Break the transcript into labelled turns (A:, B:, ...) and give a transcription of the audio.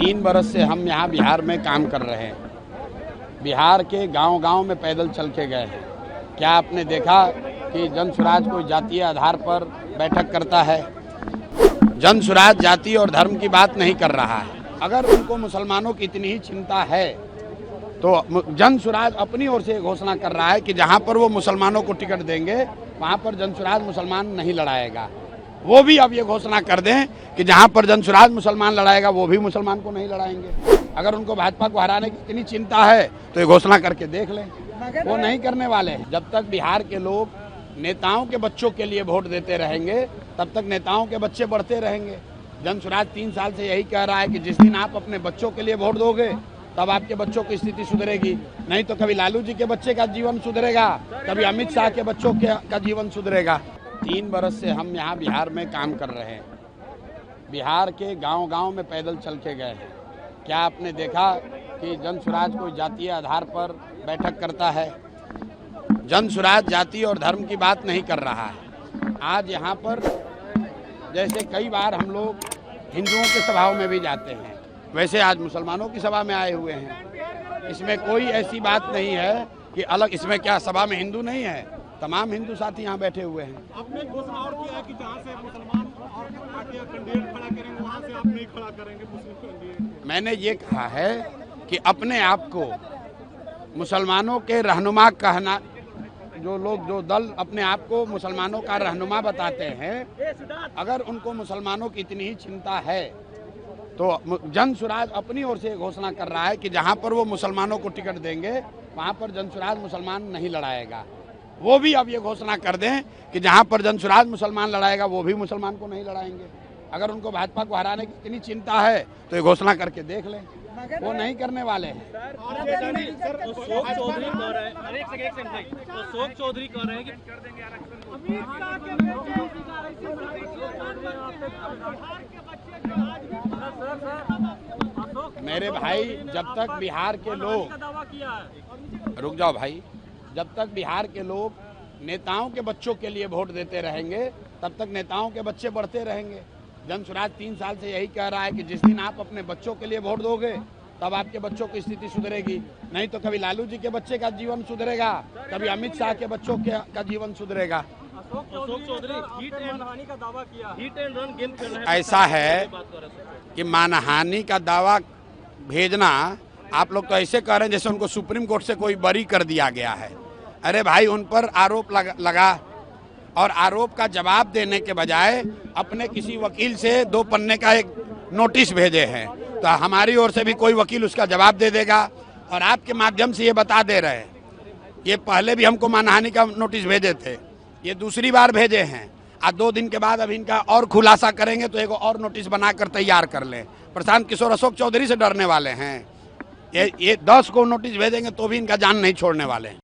A: 3 बरस से हम यहाँ बिहार में काम कर रहे हैं। बिहार के गांव-गांव में पैदल चल के गए हैं। क्या आपने देखा कि जन स्वराज कोई जातीय आधार पर बैठक करता है? जन स्वराज जाति और धर्म की बात नहीं कर रहा है। अगर उनको मुसलमानों की इतनी ही चिंता है तो जन स्वराज अपनी ओर से घोषणा कर रहा है कि जहाँ पर वो मुसलमानों को टिकट देंगे वहाँ पर जन स्वराज मुसलमान नहीं लड़ाएगा। वो भी अब ये घोषणा कर दें कि जहाँ पर जन स्वराज मुसलमान लड़ाएगा वो भी मुसलमान को नहीं लड़ाएंगे। अगर उनको भाजपा को हराने की इतनी चिंता है तो ये घोषणा करके देख लें। वो नहीं करने वाले हैं। जब तक बिहार के लोग नेताओं के बच्चों के लिए वोट देते रहेंगे तब तक नेताओं के बच्चे बढ़ते रहेंगे। जन स्वराज 3 साल से यही कह रहा है कि जिस दिन आप अपने बच्चों के लिए वोट दोगे तब आपके बच्चों की स्थिति सुधरेगी। नहीं तो कभी लालू जी के बच्चे का जीवन सुधरेगा, कभी अमित शाह के बच्चों का जीवन सुधरेगा। 3 बरस से हम यहाँ बिहार में काम कर रहे हैं। बिहार के गांव-गांव में पैदल चल के गए हैं। क्या आपने देखा कि जन स्वराज कोई जातीय आधार पर बैठक करता है? जन स्वराज जाति और धर्म की बात नहीं कर रहा है। आज यहाँ पर जैसे कई बार हम लोग हिंदुओं के सभाओं में भी जाते हैं, वैसे आज मुसलमानों की सभा में आए हुए हैं। इसमें कोई ऐसी बात नहीं है कि अलग, इसमें क्या सभा में हिंदू नहीं है? तमाम हिंदू साथी यहाँ बैठे हुए हैं।
B: आपने घोषणा और किया है कि जहाँ से मुसलमान और पार्टियां कैंडिडेट खड़ा करेंगे वहाँ से आप नहीं खड़ा करेंगे मुस्लिम कैंडिडेट।
A: मैंने ये कहा है कि अपने आप को मुसलमानों के रहनुमा कहना, जो दल अपने आप को मुसलमानों का रहनुमा बताते हैं, अगर उनको मुसलमानों की इतनी ही चिंता है तो जन स्वराज अपनी ओर से घोषणा कर रहा है कि जहाँ पर वो मुसलमानों को टिकट देंगे वहाँ पर जन स्वराज मुसलमान नहीं लड़ाएगा। वो भी अब ये घोषणा कर दें कि जहाँ पर जन स्वराज मुसलमान लड़ाएगा वो भी मुसलमान को नहीं लड़ाएंगे। अगर उनको भाजपा को हराने की इतनी चिंता है तो ये घोषणा करके देख लें। वो नहीं करने वाले हैं।
B: अशोक चौधरी कह रहे हैं कि कर देंगे
A: मेरे भाई, जब तक बिहार के लोग, रुक जाओ भाई, जब तक बिहार के लोग नेताओं के बच्चों के लिए वोट देते रहेंगे तब तक नेताओं के बच्चे बढ़ते रहेंगे। जन स्वराज 3 साल से यही कह रहा है कि जिस दिन आप अपने बच्चों के लिए वोट दोगे तब आपके बच्चों की स्थिति सुधरेगी। नहीं तो कभी लालू जी के बच्चे का जीवन सुधरेगा, कभी अमित शाह के बच्चों का जीवन सुधरेगा।
B: Ashok Chaudhary hit and run का दावा किया, हिट एंड रन गेम खेल रहे हैं।
A: ऐसा है कि मानहानि का दावा भेजना, आप लोग तो ऐसे कह रहे हैं जैसे उनको सुप्रीम कोर्ट से कोई बरी कर दिया गया है। अरे भाई, उन पर आरोप लगा और आरोप का जवाब देने के बजाय अपने किसी वकील से 2 पन्ने का एक नोटिस भेजे हैं। तो हमारी ओर से भी कोई वकील उसका जवाब दे देगा। और आपके माध्यम से ये बता दे रहे हैं, ये पहले भी हमको मानहानि का नोटिस भेजे थे, ये दूसरी बार भेजे हैं। आज 2 दिन के बाद अब इनका और खुलासा करेंगे तो एक और नोटिस बनाकर तैयार कर लें। प्रशांत किशोर अशोक चौधरी से डरने वाले हैं? ये 10 को नोटिस भेजेंगे तो भी इनका जान नहीं छोड़ने वाले हैं।